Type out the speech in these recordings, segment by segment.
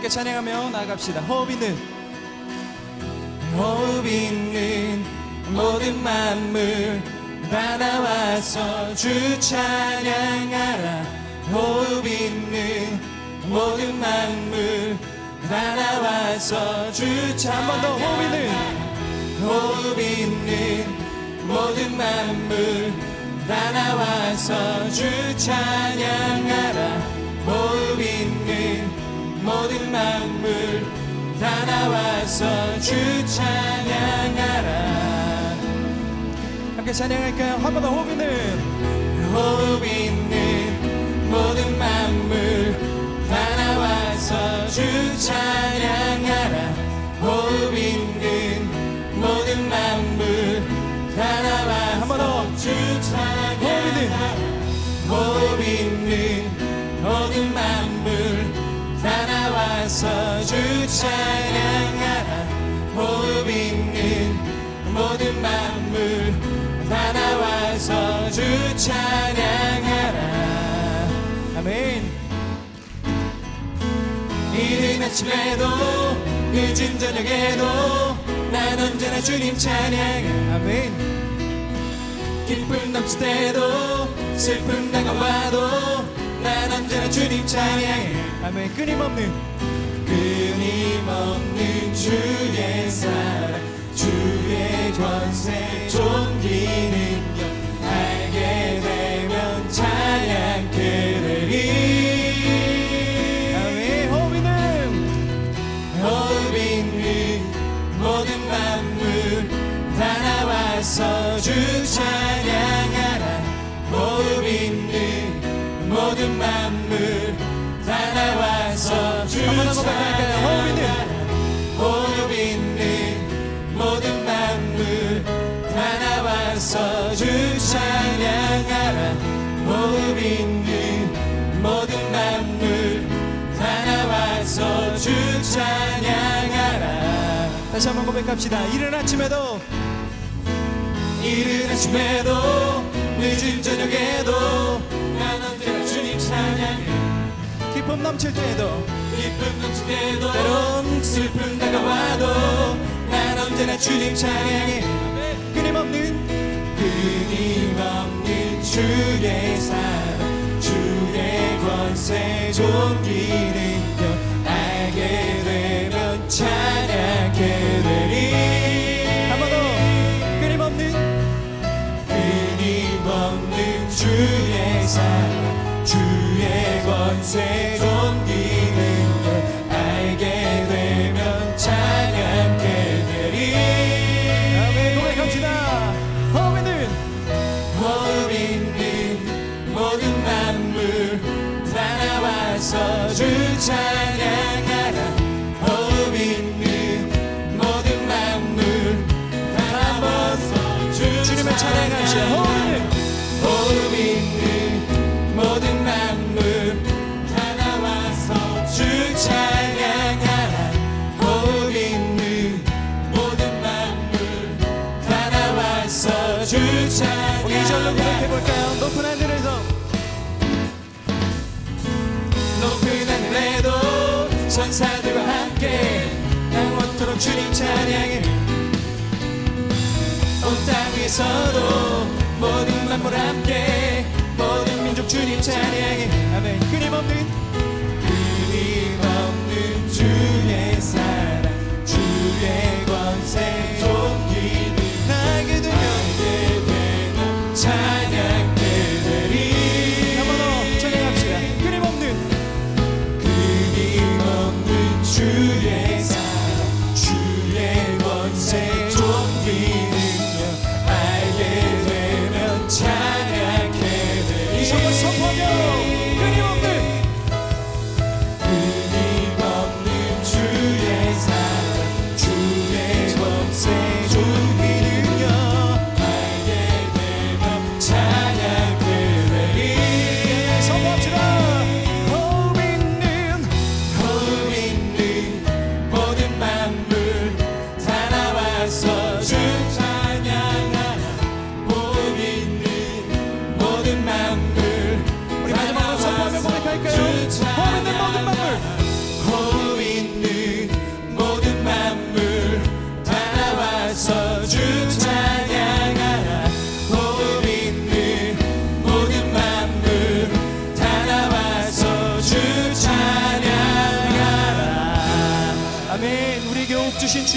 함께 찬양하며 나아갑시다. 호흡 있는 모든 만물 다 나와서 주 찬양하라. 호흡 있는 모든 만물 다 나와서 주 찬양하라. 한 번 더 호흡 있는 모든 만물 다 나와서 주 찬양하라. 호흡 있는 모든 만물 다 나와서 주 찬양하라. 함께 찬양할까요? 한 번 더 호흡 있는 모든 만물 다 나와서 주 찬양하라. 호흡 있는 모든 만물 다 나와서 한 번 더 주 찬양하라. 호흡 있는 모든 만물 다 나와서 주 찬양하라. 호흡 있는 모든 만물 다 나와서 주 찬양하라. 아멘. 이른 아침에도 늦은 저녁에도 난 언제나 주님 찬양해. 아멘. 기쁨 넘칠 때도 슬픔 다가와도 난 언제나 주님 찬양해. 아멘. 끊임없는 주의 사랑, 주의 권세, 존귀 능력 알게 되면 찬양케 되리. 아멘. 호흡 있는 모든 만물 다 나와서 주 찬양하라. 호흡 있는 모든 만물 다 나와서 주 찬양하라. 호흡 있는 모든 만물 다 나와서 주 찬양하라. 호흡 있는 모든 만물 다 나와서 주 찬양하라. 다시 한번 고백합시다. 이른 아침에도 늦은 저녁에도 난 언제나 주님 찬양해. 기쁨 넘칠 때도 때론 슬픔 다가와도 난 언제나 주님 찬양해. 끊임없는 주의 사랑, 주의 권세, 존귀 능력 알게 되면 찬양케 되리. 한 번 더. 끊임없는 주의 사랑, 주의 권세, 존귀 능력 알게 되면 찬양케 되리. 아멘. 고백합시다. 호흡 있는 모든 만물 다 나와서 주 찬양하라. 호흡 있는 모든 만물 다 나와서 주님을 찬양합시다. 호흡 있는 모든 만물 다 나와서 주 찬양하라. 호흡 있는 모든 만물 다 나와서 주 찬양하라. 우리 2절로 고백해볼까요? 높은 하늘에도 천사들과 함께 영원토록 주님 찬양해. 온 땅 위에서도 모든 만물 함께 모든 민족 주님 찬양해. 아멘. 끊임없는 주의 사랑, 주의 권세, 존귀 알게 되면 찬양케 되리. 한 번 더 찬양합시다. 끊임없는 주의 사랑, 주의 권세, 존귀 능력 알게 되면 찬양케 되리. 이 선포하며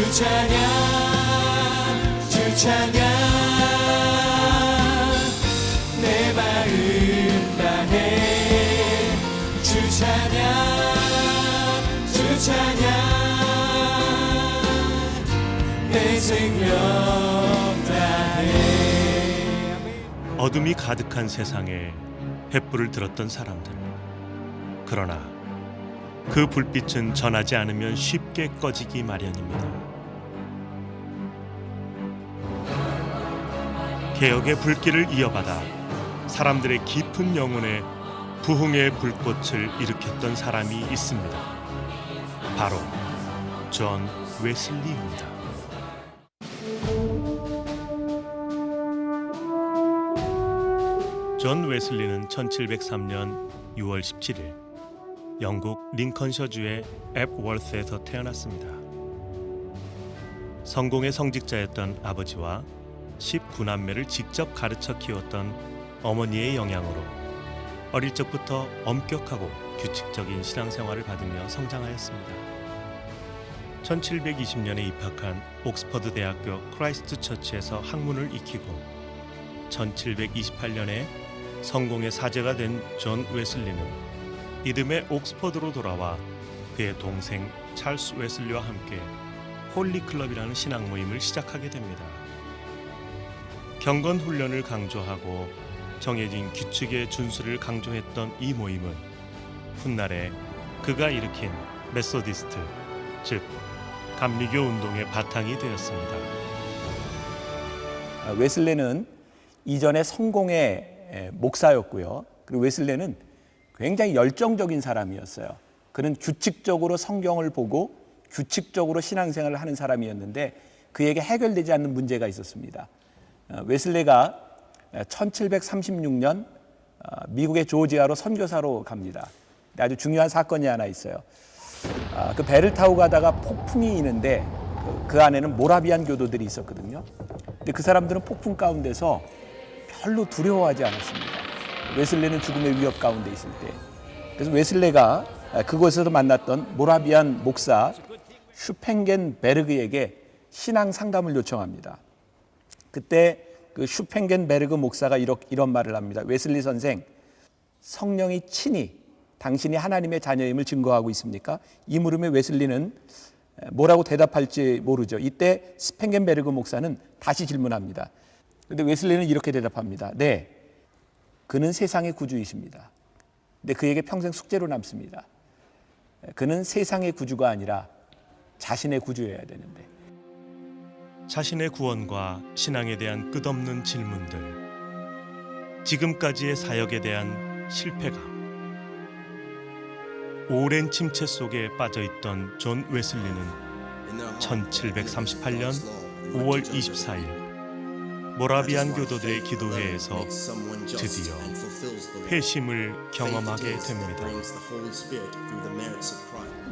주 찬양 주 찬양 내 마음 다해 주 찬양 주 찬양 내 생명 다해. 어둠이 가득한 세상에 횃불을 들었던 사람들. 그러나 그 불빛은 전하지 않으면 쉽게 꺼지기 마련입니다. 개혁의 불길을 이어받아 사람들의 깊은 영혼에 부흥의 불꽃을 일으켰던 사람이 있습니다. 바로 존 웨슬리입니다. 존 웨슬리는 1703년 6월 17일 영국 링컨셔주의 앱워스에서 태어났습니다. 성공의 성직자였던 아버지와 19남매를 직접 가르쳐 키웠던 어머니의 영향으로 어릴 적부터 엄격하고 규칙적인 신앙생활을 받으며 성장하였습니다. 1720년에 입학한 옥스퍼드 대학교 크라이스트 처치에서 학문을 익히고 1728년에 성공의 사제가 된 존 웨슬리는 이듬해 옥스퍼드로 돌아와 그의 동생 찰스 웨슬리와 함께 홀리 클럽이라는 신앙 모임을 시작하게 됩니다. 경건 훈련을 강조하고 정해진 규칙의 준수를 강조했던 이 모임은 훗날에 그가 일으킨 메소디스트, 즉 감리교 운동의 바탕이 되었습니다. 웨슬레는 이전에 성공의 목사였고요. 그리고 웨슬레는 굉장히 열정적인 사람이었어요. 그는 규칙적으로 성경을 보고 규칙적으로 신앙생활을 하는 사람이었는데 그에게 해결되지 않는 문제가 있었습니다. 웨슬레가 1736년 미국의 조지아로 선교사로 갑니다. 아주 중요한 사건이 하나 있어요. 그 배를 타고 가다가 폭풍이 있는데 그 안에는 모라비안 교도들이 있었거든요. 근데 그 사람들은 폭풍 가운데서 별로 두려워하지 않았습니다. 웨슬레는 죽음의 위협 가운데 있을 때. 그래서 웨슬레가 그곳에서 만났던 모라비안 목사 슈팽겐베르그에게 신앙 상담을 요청합니다. 그때 그 슈팽겐베르그 목사가 이런 말을 합니다. 웨슬리 선생, 성령이 친히 당신이 하나님의 자녀임을 증거하고 있습니까? 이 물음에 웨슬리는 뭐라고 대답할지 모르죠. 이때 슈팽겐베르그 목사는 다시 질문합니다. 그런데 웨슬리는 이렇게 대답합니다. 네, 그는 세상의 구주이십니다. 근데 그에게 평생 숙제로 남습니다. 그는 세상의 구주가 아니라 자신의 구주여야 되는데. 자신의 구원과 신앙에 대한 끝없는 질문들, 지금까지의 사역에 대한 실패감, 오랜 침체 속에 빠져있던 존 웨슬리는 1738년 5월 24일 모라비안 교도들의 기도회에서 드디어 회심을 경험하게 됩니다.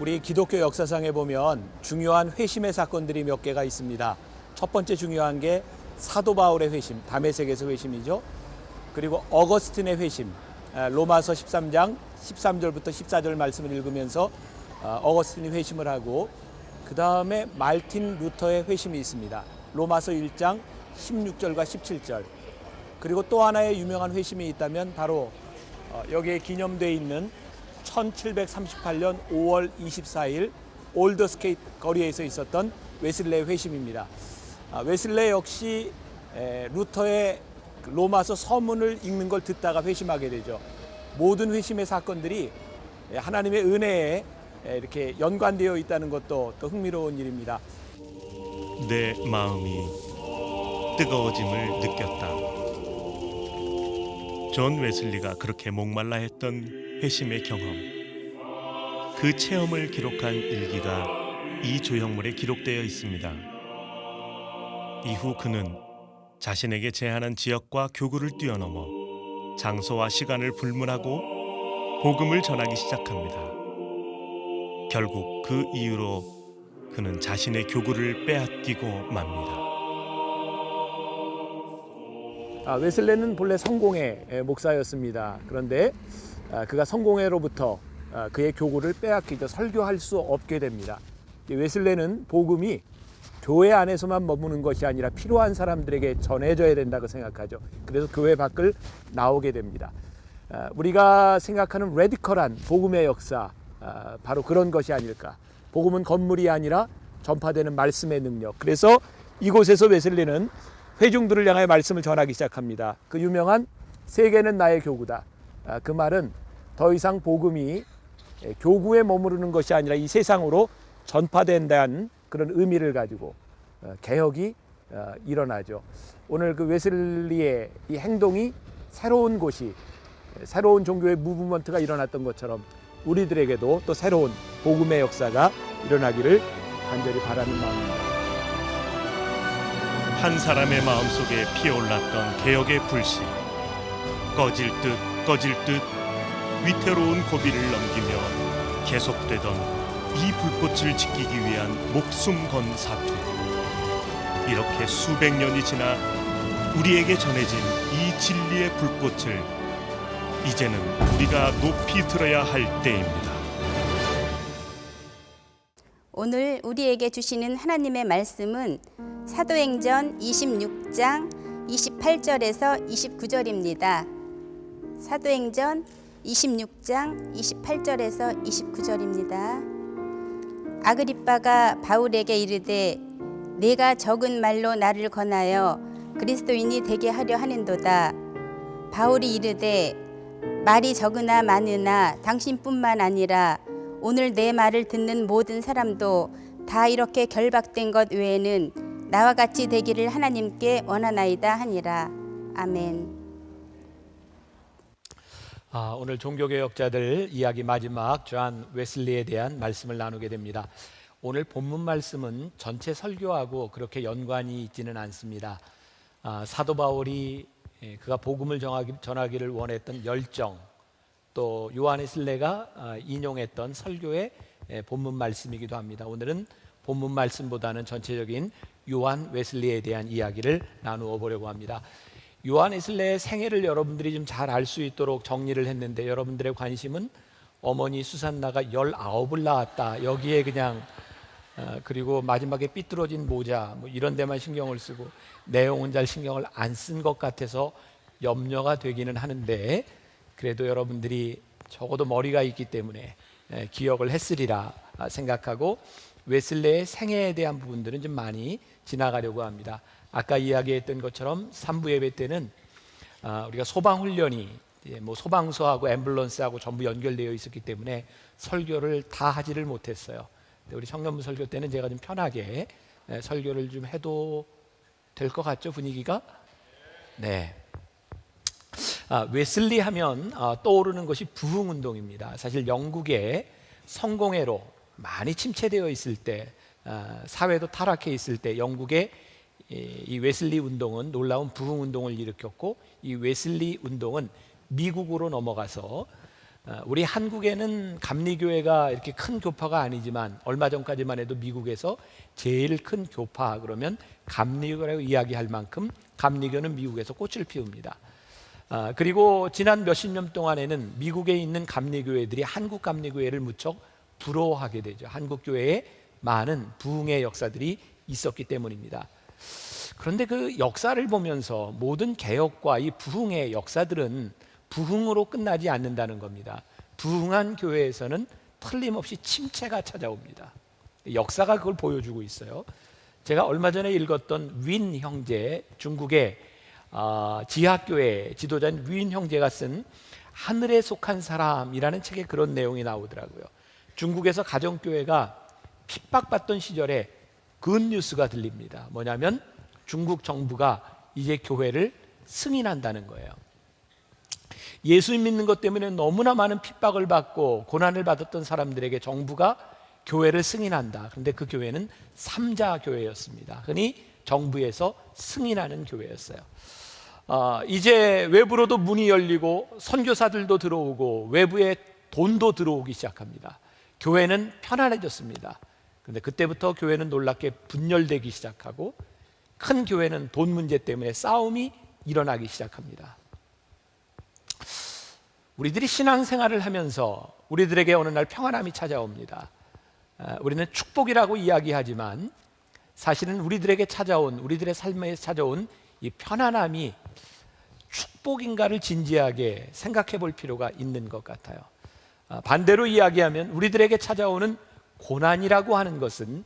우리 기독교 역사상에 보면 중요한 회심의 사건들이 몇 개가 있습니다. 첫 번째 중요한 게 사도 바울의 회심, 다메섹에서 회심이죠. 그리고 어거스틴의 회심, 로마서 13장 13절부터 14절 말씀을 읽으면서 어거스틴이 회심을 하고, 그 다음에 말틴 루터의 회심이 있습니다. 로마서 1장 16절과 17절. 그리고 또 하나의 유명한 회심이 있다면 바로 여기에 기념되어 있는 1738년 5월 24일 올더스케이트 거리에서 있었던 웨슬레의 회심입니다. 웨슬레 역시 루터의 로마서 서문을 읽는 걸 듣다가 회심하게 되죠. 모든 회심의 사건들이 하나님의 은혜에 이렇게 연관되어 있다는 것도 또 흥미로운 일입니다. 내 마음이 뜨거워짐을 느꼈다. 존 웨슬리가 그렇게 목말라 했던 회심의 경험, 그 체험을 기록한 일기가 이 조형물에 기록되어 있습니다. 이후 그는 자신에게 제한한 지역과 교구를 뛰어넘어 장소와 시간을 불문하고 복음을 전하기 시작합니다. 결국 그 이유로 그는 자신의 교구를 빼앗기고 맙니다. 웨슬레는 본래 성공회 목사였습니다. 그런데 그가 성공회로부터 그의 교구를 빼앗기죠. 설교할 수 없게 됩니다. 웨슬레는 복음이 교회 안에서만 머무는 것이 아니라 필요한 사람들에게 전해져야 된다고 생각하죠. 그래서 교회 밖을 나오게 됩니다. 우리가 생각하는 레디컬한 복음의 역사, 바로 그런 것이 아닐까. 복음은 건물이 아니라 전파되는 말씀의 능력. 그래서 이곳에서 웨슬리는 회중들을 향하여 말씀을 전하기 시작합니다. 그 유명한 세계는 나의 교구다. 그 말은 더 이상 복음이 교구에 머무르는 것이 아니라 이 세상으로 전파된다는 그런 의미를 가지고 개혁이 일어나죠. 오늘 그 웨슬리의 이 행동이 새로운 곳이, 새로운 종교의 무브먼트가 일어났던 것처럼 우리들에게도 또 새로운 복음의 역사가 일어나기를 간절히 바라는 마음입니다. 한 사람의 마음속에 피어올랐던 개혁의 불씨, 꺼질 듯 위태로운 고비를 넘기며 계속되던 이 불꽃을 지키기 위한 목숨 건 사투. 이렇게 수백 년이 지나 우리에게 전해진 이 진리의 불꽃을 이제는 우리가 높이 들어야 할 때입니다. 오늘 우리에게 주시는 하나님의 말씀은 사도행전 26장 28절에서 29절입니다. 사도행전 26장 28절에서 29절입니다. 아그리빠가 바울에게 이르되 내가 적은 말로 나를 권하여 그리스도인이 되게 하려 하는도다. 바울이 이르되 말이 적으나 많으나 당신뿐만 아니라 오늘 내 말을 듣는 모든 사람도 다 이렇게 결박된 것 외에는 나와 같이 되기를 하나님께 원하나이다 하니라. 아멘. 오늘 종교개혁자들 이야기 마지막 존 웨슬리에 대한 말씀을 나누게 됩니다. 오늘 본문 말씀은 전체 설교하고 그렇게 연관이 있지는 않습니다. 사도 바울이 그가 복음을 전하기를 원했던 열정, 또 요한 웨슬리가 인용했던 설교의 본문 말씀이기도 합니다. 오늘은 본문 말씀보다는 전체적인 요한 웨슬리에 대한 이야기를 나누어 보려고 합니다. 요한 웨슬리의 생애를 여러분들이 좀 잘 알 수 있도록 정리를 했는데, 여러분들의 관심은 어머니 수산나가 19을 낳았다, 여기에 그냥 그리고 마지막에 삐뚤어진 모자 뭐 이런 데만 신경을 쓰고 내용은 잘 신경을 안 쓴 것 같아서 염려가 되기는 하는데, 그래도 여러분들이 적어도 머리가 있기 때문에 기억을 했으리라 생각하고 웨슬리의 생애에 대한 부분들은 좀 많이 지나가려고 합니다. 아까 이야기했던 것처럼 3부 예배 때는 우리가 소방훈련이 뭐 소방서하고 앰뷸런스하고 전부 연결되어 있었기 때문에 설교를 다 하지를 못했어요. 우리 청년부 설교 때는 제가 좀 편하게 설교를 좀 해도 될 것 같죠, 분위기가? 네. 웨슬리 하면 떠오르는 것이 부흥운동입니다. 사실 영국의 성공회로 많이 침체되어 있을 때, 사회도 타락해 있을 때 영국의 이 웨슬리 운동은 놀라운 부흥 운동을 일으켰고, 이 웨슬리 운동은 미국으로 넘어가서 우리 한국에는 감리교회가 이렇게 큰 교파가 아니지만 얼마 전까지만 해도 미국에서 제일 큰 교파 그러면 감리교라고 이야기할 만큼 감리교는 미국에서 꽃을 피웁니다. 그리고 지난 몇십 년 동안에는 미국에 있는 감리교회들이 한국 감리교회를 무척 부러워하게 되죠. 한국 교회에 많은 부흥의 역사들이 있었기 때문입니다. 그런데 그 역사를 보면서 모든 개혁과 이 부흥의 역사들은 부흥으로 끝나지 않는다는 겁니다. 부흥한 교회에서는 틀림없이 침체가 찾아옵니다. 역사가 그걸 보여주고 있어요. 제가 얼마 전에 읽었던 윈 형제, 중국의 지하교회 지도자인 윈 형제가 쓴 하늘에 속한 사람이라는 책에 그런 내용이 나오더라고요. 중국에서 가정교회가 핍박받던 시절에 굿뉴스가 들립니다. 뭐냐면 중국 정부가 이제 교회를 승인한다는 거예요. 예수 믿는 것 때문에 너무나 많은 핍박을 받고 고난을 받았던 사람들에게 정부가 교회를 승인한다. 그런데 그 교회는 삼자 교회였습니다. 흔히 정부에서 승인하는 교회였어요. 이제 외부로도 문이 열리고 선교사들도 들어오고 외부에 돈도 들어오기 시작합니다. 교회는 편안해졌습니다. 그런데 그때부터 교회는 놀랍게 분열되기 시작하고, 큰 교회는 돈 문제 때문에 싸움이 일어나기 시작합니다. 우리들이 신앙생활을 하면서 우리들에게 어느 날 평안함이 찾아옵니다. 우리는 축복이라고 이야기하지만 사실은 우리들에게 찾아온, 우리들의 삶에 찾아온 이 편안함이 축복인가를 진지하게 생각해 볼 필요가 있는 것 같아요. 반대로 이야기하면 우리들에게 찾아오는 고난이라고 하는 것은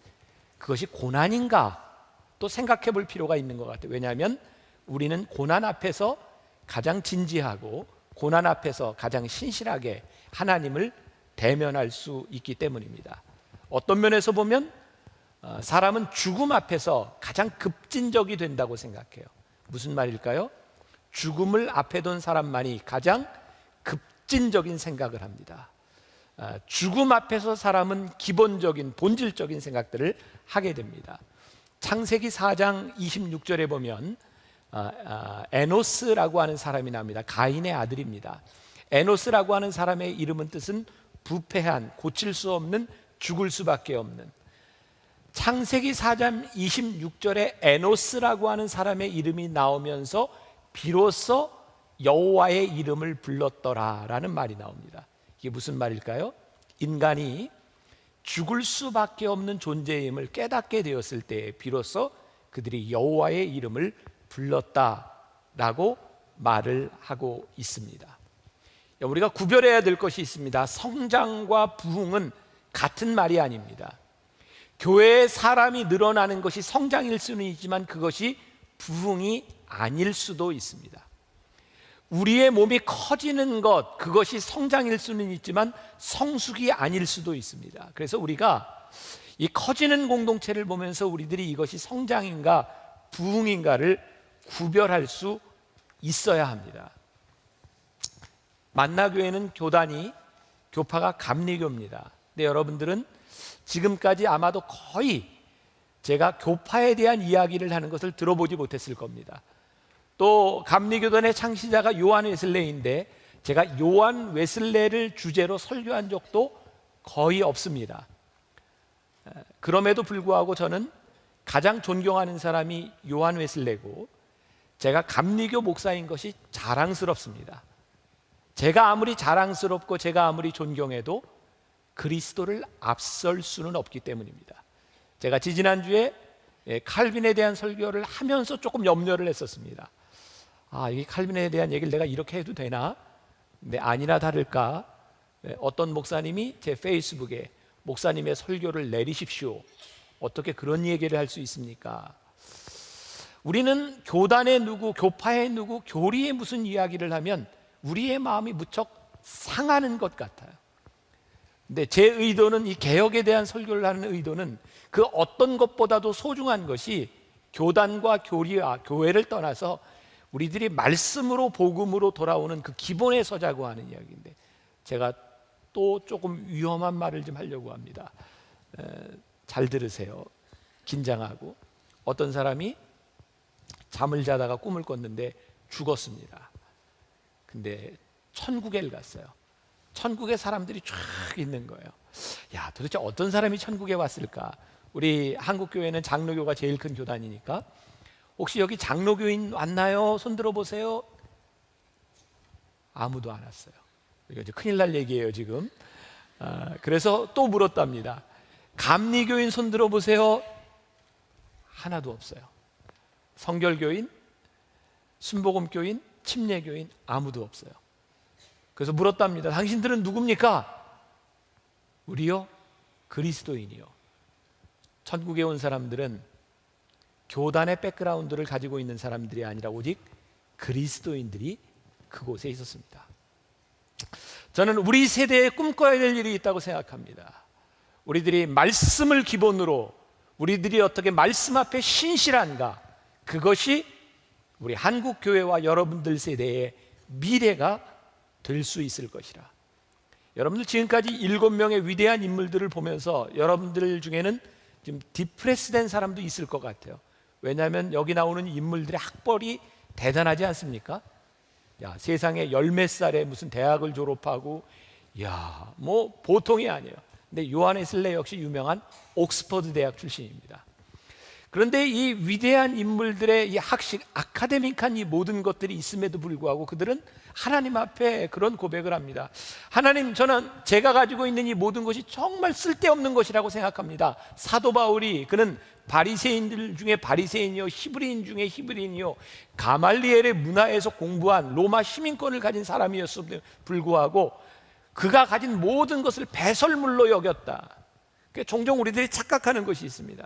그것이 고난인가 또 생각해 볼 필요가 있는 것 같아요. 왜냐하면 우리는 고난 앞에서 가장 진지하고 고난 앞에서 가장 신실하게 하나님을 대면할 수 있기 때문입니다. 어떤 면에서 보면 사람은 죽음 앞에서 가장 급진적이 된다고 생각해요. 무슨 말일까요? 죽음을 앞에 둔 사람만이 가장 급진적인 생각을 합니다. 죽음 앞에서 사람은 기본적인 본질적인 생각들을 하게 됩니다. 창세기 4장 26절에 보면 에노스라고 하는 사람이 나옵니다. 가인의 아들입니다. 에노스라고 하는 사람의 이름은 뜻은 부패한, 고칠 수 없는, 죽을 수밖에 없는. 창세기 4장 26절에 에노스라고 하는 사람의 이름이 나오면서 비로소 여호와의 이름을 불렀더라라는 말이 나옵니다. 이게 무슨 말일까요? 인간이 죽을 수밖에 없는 존재임을 깨닫게 되었을 때 비로소 그들이 여호와의 이름을 불렀다라고 말을 하고 있습니다. 우리가 구별해야 될 것이 있습니다. 성장과 부흥은 같은 말이 아닙니다. 교회에 사람이 늘어나는 것이 성장일 수는 있지만 그것이 부흥이 아닐 수도 있습니다. 우리의 몸이 커지는 것, 그것이 성장일 수는 있지만 성숙이 아닐 수도 있습니다. 그래서 우리가 이 커지는 공동체를 보면서 우리들이 이것이 성장인가 부흥인가를 구별할 수 있어야 합니다. 만나교회는 교파가 감리교입니다. 근데 여러분들은 지금까지 아마도 거의 제가 교파에 대한 이야기를 하는 것을 들어보지 못했을 겁니다. 또 감리교단의 창시자가 요한 웨슬레인데 제가 요한 웨슬레를 주제로 설교한 적도 거의 없습니다. 그럼에도 불구하고 저는 가장 존경하는 사람이 요한 웨슬레고 제가 감리교 목사인 것이 자랑스럽습니다. 제가 아무리 자랑스럽고 제가 아무리 존경해도 그리스도를 앞설 수는 없기 때문입니다. 제가 지지난주에 칼빈에 대한 설교를 하면서 조금 염려를 했었습니다. 이 칼빈에 대한 얘기를 내가 이렇게 해도 되나? 근데 아니나 다를까 어떤 목사님이 제 페이스북에 목사님의 설교를 내리십시오. 어떻게 그런 얘기를 할 수 있습니까? 우리는 교단에 누구, 교파에 누구, 교리에 무슨 이야기를 하면 우리의 마음이 무척 상하는 것 같아요. 근데 제 의도는 이 개혁에 대한 설교를 하는 의도는 그 어떤 것보다도 소중한 것이 교단과 교리와 교회를 떠나서 우리들이 말씀으로 복음으로 돌아오는 그 기본에 서자고 하는 이야기인데 제가 또 조금 위험한 말을 좀 하려고 합니다. 잘 들으세요. 긴장하고 어떤 사람이 잠을 자다가 꿈을 꿨는데 죽었습니다. 근데 천국에 갔어요. 천국에 사람들이 쫙 있는 거예요. 야, 도대체 어떤 사람이 천국에 왔을까? 우리 한국교회는 장로교가 제일 큰 교단이니까 혹시 여기 장로교인 왔나요? 손 들어보세요. 아무도 안 왔어요. 이거 이제 큰일 날 얘기예요 지금. 그래서 또 물었답니다. 감리교인 손 들어보세요. 하나도 없어요. 성결교인, 순복음교인, 침례교인 아무도 없어요. 그래서 물었답니다. 당신들은 누굽니까? 우리요? 그리스도인이요. 천국에 온 사람들은 교단의 백그라운드를 가지고 있는 사람들이 아니라 오직 그리스도인들이 그곳에 있었습니다. 저는 우리 세대에 꿈꿔야 될 일이 있다고 생각합니다. 우리들이 말씀을 기본으로 우리들이 어떻게 말씀 앞에 신실한가, 그것이 우리 한국교회와 여러분들 세대의 미래가 될 수 있을 것이라. 여러분들 지금까지 7명의 위대한 인물들을 보면서 여러분들 중에는 좀 디프레스된 사람도 있을 것 같아요. 왜냐하면 여기 나오는 인물들의 학벌이 대단하지 않습니까? 야, 세상에 열 몇 살에 무슨 대학을 졸업하고 야, 뭐 보통이 아니에요. 근데 요한 웨슬레 역시 유명한 옥스퍼드 대학 출신입니다. 그런데 이 위대한 인물들의 이 학식, 아카데믹한 이 모든 것들이 있음에도 불구하고 그들은 하나님 앞에 그런 고백을 합니다. 하나님, 저는 제가 가지고 있는 이 모든 것이 정말 쓸데없는 것이라고 생각합니다. 사도 바울이, 그는 바리새인들 중에 바리새인이요, 히브리인 중에 히브리인이요, 가말리엘의 문화에서 공부한 로마 시민권을 가진 사람이었음에도 불구하고 그가 가진 모든 것을 배설물로 여겼다. 종종 우리들이 착각하는 것이 있습니다.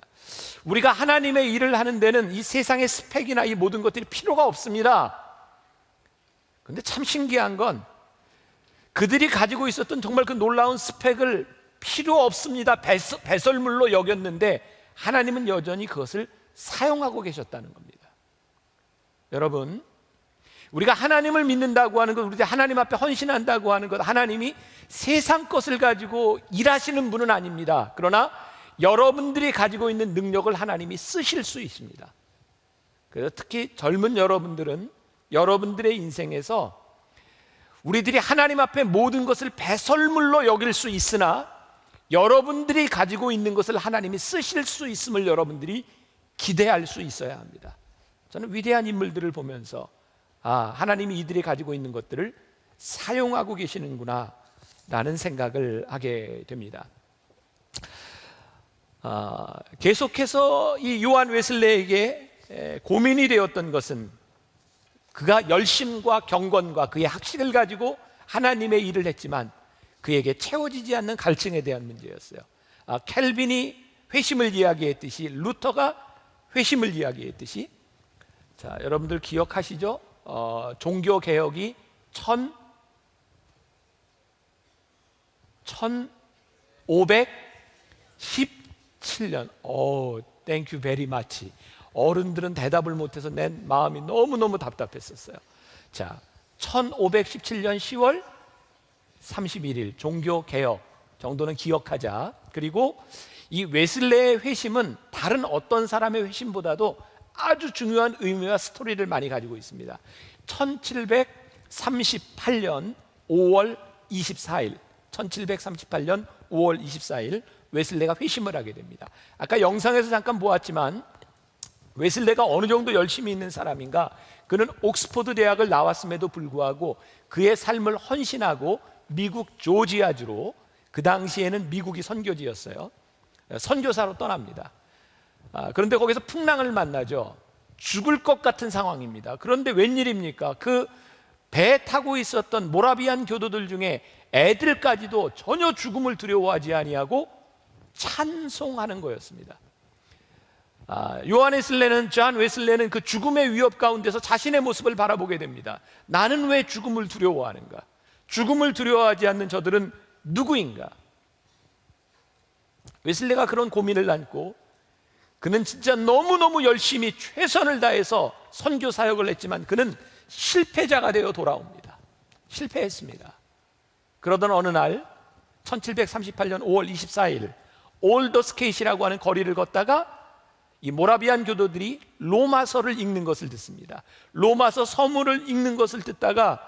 우리가 하나님의 일을 하는 데는 이 세상의 스펙이나 이 모든 것들이 필요가 없습니다. 그런데 참 신기한 건 그들이 가지고 있었던 정말 그 놀라운 스펙을 필요 없습니다, 배설물로 여겼는데 하나님은 여전히 그것을 사용하고 계셨다는 겁니다. 여러분, 우리가 하나님을 믿는다고 하는 것, 우리가 하나님 앞에 헌신한다고 하는 것, 하나님이 세상 것을 가지고 일하시는 분은 아닙니다. 그러나 여러분들이 가지고 있는 능력을 하나님이 쓰실 수 있습니다. 그래서 특히 젊은 여러분들은 여러분들의 인생에서 우리들이 하나님 앞에 모든 것을 배설물로 여길 수 있으나 여러분들이 가지고 있는 것을 하나님이 쓰실 수 있음을 여러분들이 기대할 수 있어야 합니다. 저는 위대한 인물들을 보면서 하나님이 이들이 가지고 있는 것들을 사용하고 계시는구나 라는 생각을 하게 됩니다. 계속해서 이 요한 웨슬레에게 고민이 되었던 것은 그가 열심과 경건과 그의 학식을 가지고 하나님의 일을 했지만 그에게 채워지지 않는 갈증에 대한 문제였어요. 켈빈이 회심을 이야기했듯이, 루터가 회심을 이야기했듯이, 자, 여러분들 기억하시죠? 종교 개혁이 1517년. 땡큐 베리 마치. 어른들은 대답을 못해서 내 마음이 너무너무 답답했었어요. 자, 1517년 10월 31일 종교 개혁 정도는 기억하자. 그리고 이 웨슬레의 회심은 다른 어떤 사람의 회심보다도 아주 중요한 의미와 스토리를 많이 가지고 있습니다. 1738년 5월 24일 1738년 5월 24일 웨슬레가 회심을 하게 됩니다. 아까 영상에서 잠깐 보았지만 웨슬레가 어느 정도 열심히 있는 사람인가? 그는 옥스퍼드 대학을 나왔음에도 불구하고 그의 삶을 헌신하고 미국 조지아주로, 그 당시에는 미국이 선교지였어요, 선교사로 떠납니다. 그런데 거기서 풍랑을 만나죠. 죽을 것 같은 상황입니다. 그런데 웬일입니까? 그 배 타고 있었던 모라비안 교도들 중에 애들까지도 전혀 죽음을 두려워하지 아니하고 찬송하는 거였습니다. 존 웨슬레는 그 죽음의 위협 가운데서 자신의 모습을 바라보게 됩니다. 나는 왜 죽음을 두려워하는가? 죽음을 두려워하지 않는 저들은 누구인가? 웨슬레가 그런 고민을 안고 그는 진짜 너무너무 열심히 최선을 다해서 선교 사역을 했지만 그는 실패자가 되어 돌아옵니다. 실패했습니다. 그러던 어느 날 1738년 5월 24일 올더스케이시라고 하는 거리를 걷다가 이 모라비안 교도들이 로마서를 읽는 것을 듣습니다. 로마서 서문을 읽는 것을 듣다가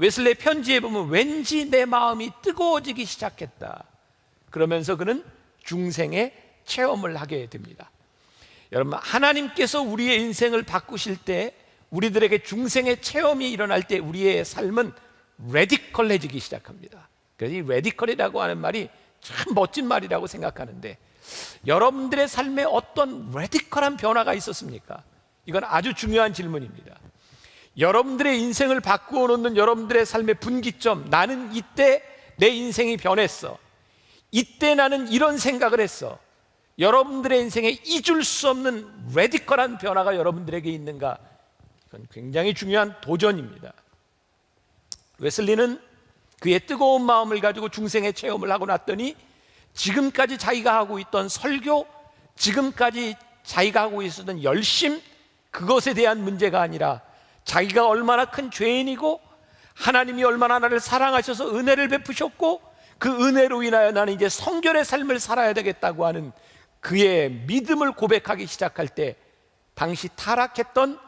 웨슬레의 편지에 보면 왠지 내 마음이 뜨거워지기 시작했다. 그러면서 그는 중생의 체험을 하게 됩니다. 여러분, 하나님께서 우리의 인생을 바꾸실 때, 우리들에게 중생의 체험이 일어날 때 우리의 삶은 레디컬해지기 시작합니다. 그래서 이 레디컬이라고 하는 말이 참 멋진 말이라고 생각하는데, 여러분들의 삶에 어떤 레디컬한 변화가 있었습니까? 이건 아주 중요한 질문입니다. 여러분들의 인생을 바꾸어 놓는 여러분들의 삶의 분기점, 나는 이때 내 인생이 변했어, 이때 나는 이런 생각을 했어. 여러분들의 인생에 잊을 수 없는 레디컬한 변화가 여러분들에게 있는가? 이건 굉장히 중요한 도전입니다. 웨슬리는 그의 뜨거운 마음을 가지고 중생의 체험을 하고 났더니 지금까지 자기가 하고 있던 설교, 지금까지 자기가 하고 있었던 열심, 그것에 대한 문제가 아니라 자기가 얼마나 큰 죄인이고 하나님이 얼마나 나를 사랑하셔서 은혜를 베푸셨고 그 은혜로 인하여 나는 이제 성결의 삶을 살아야 되겠다고 하는 그의 믿음을 고백하기 시작할 때, 당시 타락했던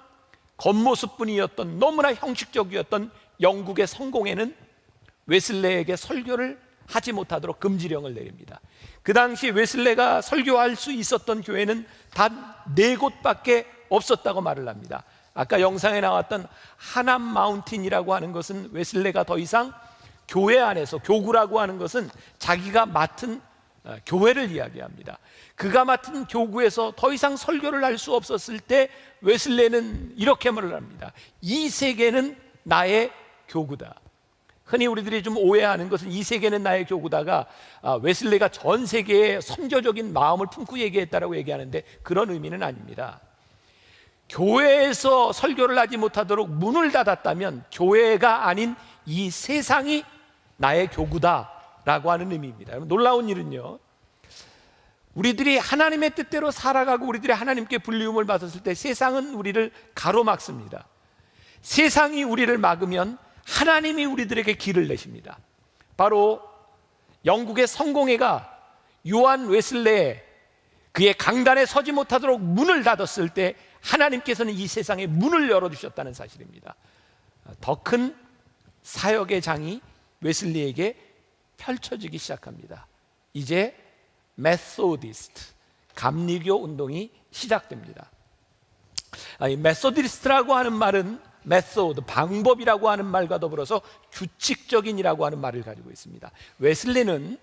겉모습뿐이었던 너무나 형식적이었던 영국의 성공회는 웨슬레에게 설교를 하지 못하도록 금지령을 내립니다. 그 당시 웨슬레가 설교할 수 있었던 교회는 단 4곳밖에 없었다고 말을 합니다. 아까 영상에 나왔던 하남 마운틴이라고 하는 것은 웨슬레가 더 이상 교회 안에서, 교구라고 하는 것은 자기가 맡은 교회를 이야기합니다. 그가 맡은 교구에서 더 이상 설교를 할 수 없었을 때 웨슬레는 이렇게 말을 합니다. 이 세계는 나의 교구다. 흔히 우리들이 좀 오해하는 것은 이 세계는 나의 교구다가 웨슬레가 전 세계에 선교적인 마음을 품고 얘기했다라고 얘기하는데 그런 의미는 아닙니다. 교회에서 설교를 하지 못하도록 문을 닫았다면 교회가 아닌 이 세상이 나의 교구다라고 하는 의미입니다. 여러분, 놀라운 일은요, 우리들이 하나님의 뜻대로 살아가고 우리들이 하나님께 불리움을 받았을 때 세상은 우리를 가로막습니다. 세상이 우리를 막으면 하나님이 우리들에게 길을 내십니다. 바로 영국의 성공회가 요한 웨슬레 그의 강단에 서지 못하도록 문을 닫았을 때 하나님께서는 이 세상에 문을 열어주셨다는 사실입니다. 더 큰 사역의 장이 웨슬리에게 펼쳐지기 시작합니다. 이제 메소디스트, 감리교 운동이 시작됩니다. 이 메소디스트라고 하는 말은 메소드, 방법이라고 하는 말과 더불어서 규칙적인이라고 하는 말을 가지고 있습니다. 웨슬리는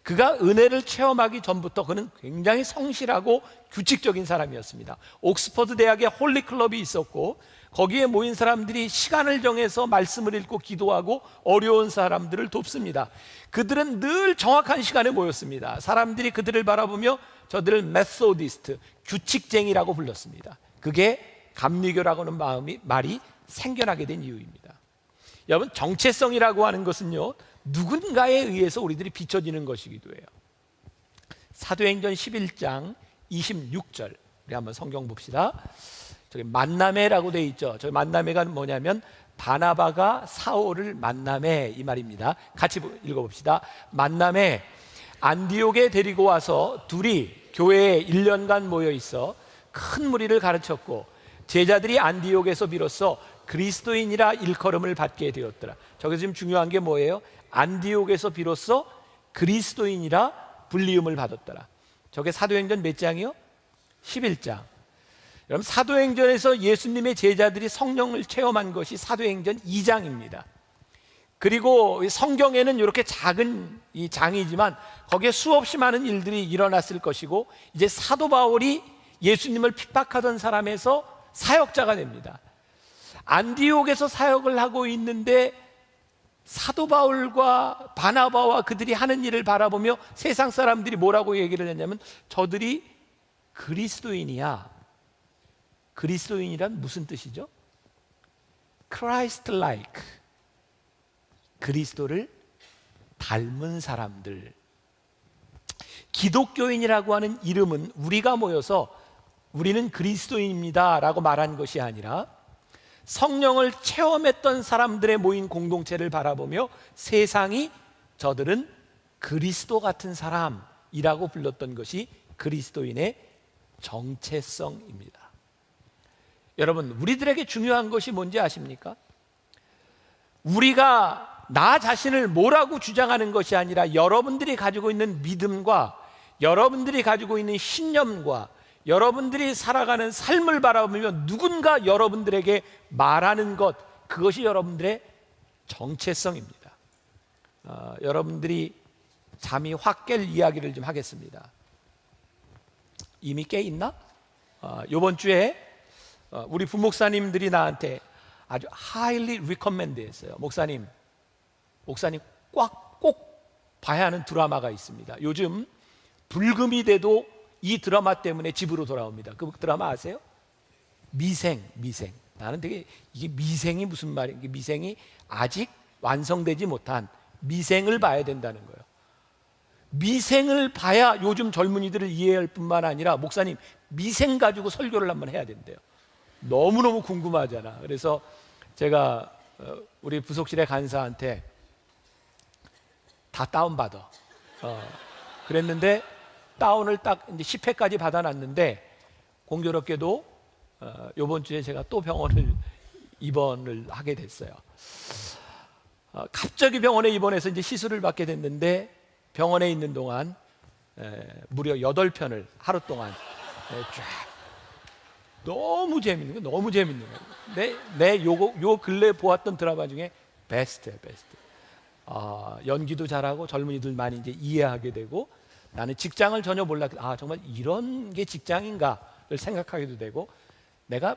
그가 은혜를 체험하기 전부터 그는 굉장히 성실하고 규칙적인 사람이었습니다. 옥스퍼드 대학에 홀리클럽이 있었고 거기에 모인 사람들이 시간을 정해서 말씀을 읽고 기도하고 어려운 사람들을 돕습니다. 그들은 늘 정확한 시간에 모였습니다. 사람들이 그들을 바라보며 저들을 메소디스트, 규칙쟁이라고 불렀습니다. 그게 감리교라고 하는 말이 생겨나게 된 이유입니다. 여러분, 정체성이라고 하는 것은요, 누군가에 의해서 우리들이 비춰지는 것이기도 해요. 사도행전 11장 26절, 우리 한번 성경 봅시다. 저기 만나매라고 되어 있죠. 저기 만나매가 뭐냐면 바나바가 사울을 만나매, 이 말입니다. 같이 읽어봅시다. 만나매 안디옥에 데리고 와서 둘이 교회에 1년간 모여 있어 큰 무리를 가르쳤고 제자들이 안디옥에서 비로소 그리스도인이라 일컬음을 받게 되었더라. 저기서 지금 중요한 게 뭐예요? 안디옥에서 비로소 그리스도인이라 불리움을 받았더라. 저게 사도행전 몇 장이요? 11장. 여러분, 사도행전에서 예수님의 제자들이 성령을 체험한 것이 사도행전 2장입니다. 그리고 성경에는 이렇게 작은 이 장이지만 거기에 수없이 많은 일들이 일어났을 것이고 이제 사도 바울이 예수님을 핍박하던 사람에서 사역자가 됩니다. 안디옥에서 사역을 하고 있는데 사도 바울과 바나바와 그들이 하는 일을 바라보며 세상 사람들이 뭐라고 얘기를 했냐면 저들이 그리스도인이야. 그리스도인이란 무슨 뜻이죠? Christ-like, 그리스도를 닮은 사람들. 기독교인이라고 하는 이름은 우리가 모여서 우리는 그리스도인입니다 라고 말한 것이 아니라 성령을 체험했던 사람들의 모인 공동체를 바라보며 세상이 저들은 그리스도 같은 사람이라고 불렀던 것이 그리스도인의 정체성입니다. 여러분, 우리들에게 중요한 것이 뭔지 아십니까? 우리가 나 자신을 뭐라고 주장하는 것이 아니라 여러분들이 가지고 있는 믿음과 여러분들이 가지고 있는 신념과 여러분들이 살아가는 삶을 바라보며 누군가 여러분들에게 말하는 것, 그것이 여러분들의 정체성입니다. 여러분들이 잠이 확 깰 이야기를 좀 하겠습니다. 이미 깨 있나? 이번 주에 우리 부목사님들이 나한테 아주 highly recommend 했어요. 목사님 꼭 봐야 하는 드라마가 있습니다. 요즘 불금이 돼도 이 드라마 때문에 집으로 돌아옵니다. 그 드라마 아세요? 미생. 나는 되게 이게 미생이 무슨 말이야? 미생이 아직 완성되지 못한 미생을 봐야 된다는 거예요. 미생을 봐야 요즘 젊은이들을 이해할 뿐만 아니라 목사님 미생 가지고 설교를 한번 해야 된대요. 너무너무 궁금하잖아. 그래서 제가 우리 부속실의 간사한테 다 다운받아. 그랬는데 다운을 딱 이제 10회까지 받아놨는데 공교롭게도 이번 주에 제가 또 병원을 입원을 하게 됐어요. 갑자기 병원에 입원해서 이제 시술을 받게 됐는데 병원에 있는 동안 무려 8편을 하루 동안 쫙 너무 재밌는 거, 너무 재밌는 거. 내 요 근래 보았던 드라마 중에 베스트예요, 베스트. 연기도 잘하고 젊은이들 많이 이제 이해하게 되고, 나는 직장을 전혀 몰랐기 때문에 정말 이런 게 직장인가를 생각하게도 되고, 내가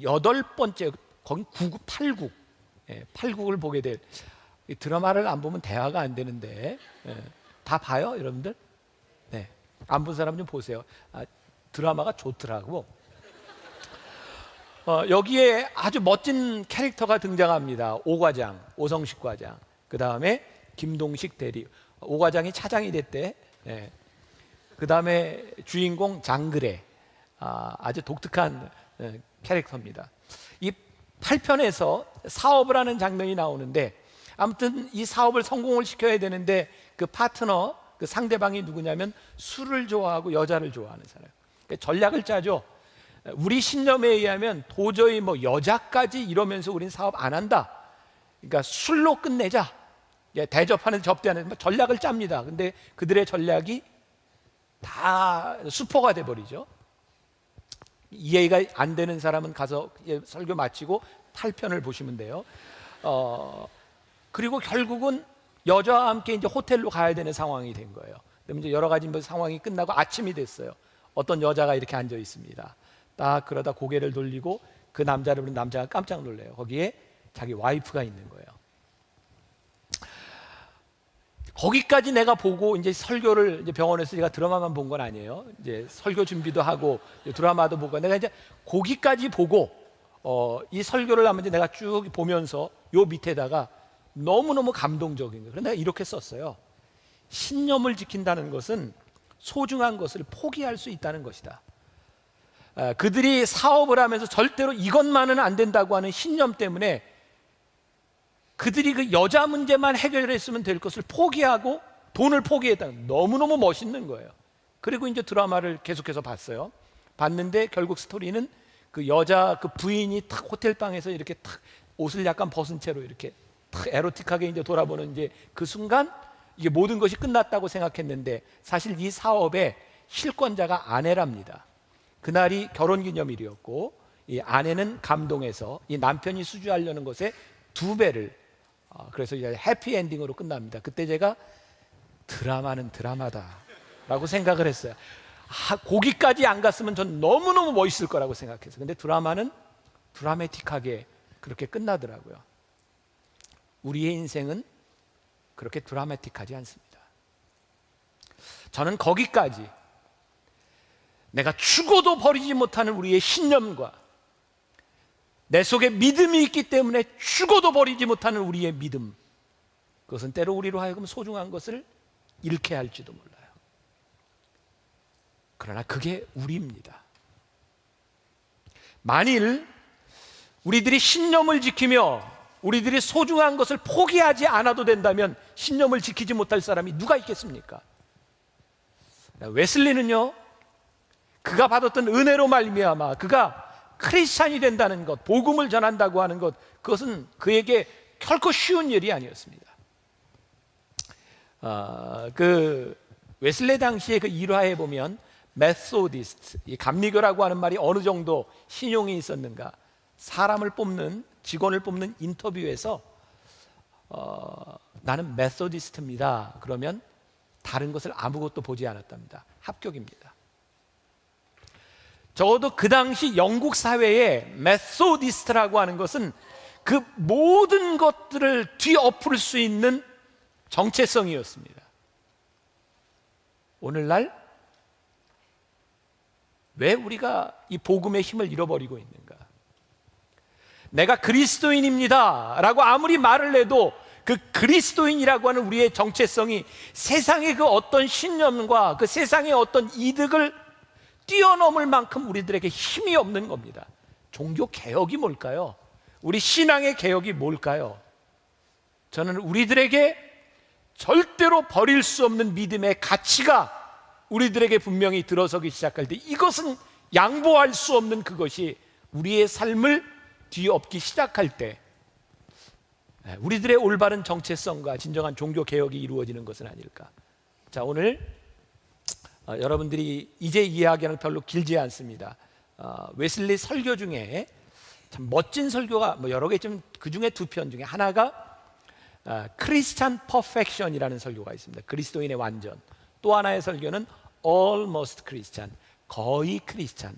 8번째 거기 9국 8국 8국을 보게 될, 이 드라마를 안 보면 대화가 안 되는데 다 봐요, 여러분들? 네, 안 본 사람 좀 보세요. 드라마가 좋더라고. 여기에 아주 멋진 캐릭터가 등장합니다. 오과장, 오성식 과장. 그 다음에 김동식 대리. 오과장이 차장이 됐대. 그 다음에 주인공 장그래. 아주 독특한 캐릭터입니다. 이 8편에서 사업을 하는 장면이 나오는데, 아무튼 이 사업을 성공을 시켜야 되는데 그 파트너, 그 상대방이 누구냐면 술을 좋아하고 여자를 좋아하는 사람. 그러니까 전략을 짜죠. 우리 신념에 의하면 도저히 뭐 여자까지 이러면서 우린 사업 안 한다. 그러니까 술로 끝내자. 대접하는 접대하는 전략을 짭니다. 근데 그들의 전략이 다 수포가 돼 버리죠. 이해가 안 되는 사람은 가서 설교 마치고 8편을 보시면 돼요. 그리고 결국은 여자와 함께 이제 호텔로 가야 되는 상황이 된 거예요. 그러면 이제 여러 가지 상황이 끝나고 아침이 됐어요. 어떤 여자가 이렇게 앉아 있습니다. 딱 그러다 고개를 돌리고 그 남자를 보는 남자가 깜짝 놀래요. 거기에 자기 와이프가 있는 거예요. 거기까지 내가 보고 이제 설교를, 이제 병원에서 제가 드라마만 본 건 아니에요. 이제 설교 준비도 하고 드라마도 보고, 내가 이제 거기까지 보고 이 설교를 하면 이제 내가 쭉 보면서 요 밑에다가 너무너무 감동적인 거예요. 그런데 내가 이렇게 썼어요. 신념을 지킨다는 것은 소중한 것을 포기할 수 있다는 것이다. 그들이 사업을 하면서 절대로 이것만은 안 된다고 하는 신념 때문에 그들이 그 여자 문제만 해결했으면 될 것을 포기하고 돈을 포기했다는, 너무너무 멋있는 거예요. 그리고 이제 드라마를 계속해서 봤어요. 봤는데 결국 스토리는 그 여자 그 부인이 탁 호텔방에서 이렇게 탁 옷을 약간 벗은 채로 이렇게 탁 에로틱하게 이제 돌아보는 이제 그 순간 이게 모든 것이 끝났다고 생각했는데, 사실 이 사업의 실권자가 아내랍니다. 그날이 결혼기념일이었고 이 아내는 감동해서 이 남편이 수주하려는 것에 2배를, 그래서 이제 해피엔딩으로 끝납니다. 그때 제가 드라마는 드라마다라고 생각을 했어요. 거기까지 안 갔으면 전 너무너무 멋있을 거라고 생각했어요. 근데 드라마는 드라마틱하게 그렇게 끝나더라고요. 우리의 인생은 그렇게 드라마틱하지 않습니다. 저는 거기까지, 내가 죽어도 버리지 못하는 우리의 신념과 내 속에 믿음이 있기 때문에 죽어도 버리지 못하는 우리의 믿음, 그것은 때로 우리로 하여금 소중한 것을 잃게 할지도 몰라요. 그러나 그게 우리입니다. 만일 우리들이 신념을 지키며 우리들이 소중한 것을 포기하지 않아도 된다면 신념을 지키지 못할 사람이 누가 있겠습니까? 웨슬리는요, 그가 받았던 은혜로 말미암아 그가 크리스찬이 된다는 것, 복음을 전한다고 하는 것, 그것은 그에게 결코 쉬운 일이 아니었습니다. 그 웨슬리 당시의 그 일화에 보면 메소디스트, 이 감리교라고 하는 말이 어느 정도 신용이 있었는가, 사람을 뽑는, 직원을 뽑는 인터뷰에서 나는 메소디스트입니다. 그러면 다른 것을 아무것도 보지 않았답니다. 합격입니다. 적어도 그 당시 영국 사회에 메소디스트라고 하는 것은 그 모든 것들을 뒤엎을 수 있는 정체성이었습니다. 오늘날 왜 우리가 이 복음의 힘을 잃어버리고 있는가? 내가 그리스도인입니다 라고 아무리 말을 해도 그 그리스도인이라고 하는 우리의 정체성이 세상의 그 어떤 신념과 그 세상의 어떤 이득을 뛰어넘을 만큼 우리들에게 힘이 없는 겁니다. 종교 개혁이 뭘까요? 우리 신앙의 개혁이 뭘까요? 저는 우리들에게 절대로 버릴 수 없는 믿음의 가치가 우리들에게 분명히 들어서기 시작할 때, 이것은 양보할 수 없는 그것이 우리의 삶을 뒤엎기 시작할 때, 우리들의 올바른 정체성과 진정한 종교 개혁이 이루어지는 것은 아닐까. 자, 오늘 여러분들이 이제 이야기하는 별로 길지 않습니다. 웨슬리 설교 중에 참 멋진 설교가 여러 개 있지만 그 중에 두 편 중에 하나가 크리스찬 퍼펙션이라는 설교가 있습니다. 그리스도인의 완전. 또 하나의 설교는 almost Christian, 거의 크리스찬.